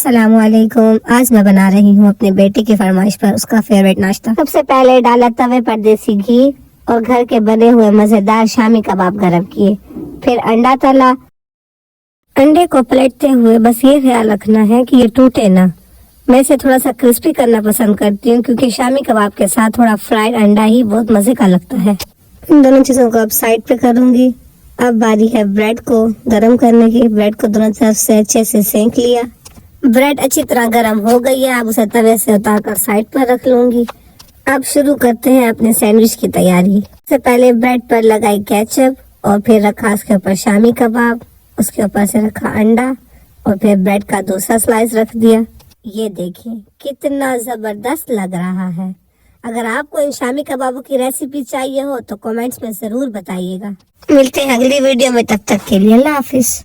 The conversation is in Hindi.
अस्सलामुअलैकुम। आज मैं बना रही हूँ अपने बेटे की फरमाइश पर उसका फेवरेट नाश्ता। सबसे पहले डाला तवे पर देसी घी और घर के बने हुए मजेदार शामी कबाब गरम किए। फिर अंडा तला। अंडे को पलटते हुए बस ये ख्याल रखना है कि ये टूटे ना। मैं इसे थोड़ा सा क्रिस्पी करना पसंद करती हूँ क्योंकि शामी कबाब के साथ थोड़ा फ्राइड अंडा ही बहुत मजे का लगता है। इन दोनों चीजों को अब साइड पे करूंगी। अब बारी है ब्रेड को गरम करने की। ब्रेड को दोनों तरफ से अच्छे से सेंक लिया। ब्रेड अच्छी तरह गरम हो गई है। अब उसे तवे से उतारकर साइड पर रख लूंगी। अब शुरू करते हैं अपने सैंडविच की तैयारी। सबसे पहले ब्रेड पर लगाई केचप और फिर रखा उसके ऊपर शामी कबाब, उसके ऊपर से रखा अंडा और फिर ब्रेड का दूसरा स्लाइस रख दिया। ये देखिए कितना जबरदस्त लग रहा है। अगर आपको इन शामी कबाबों की रेसिपी चाहिए हो तो कमेंट्स में जरूर बताइएगा। मिलते हैं अगली वीडियो में, तब तक के लिए अल्लाह हाफिज।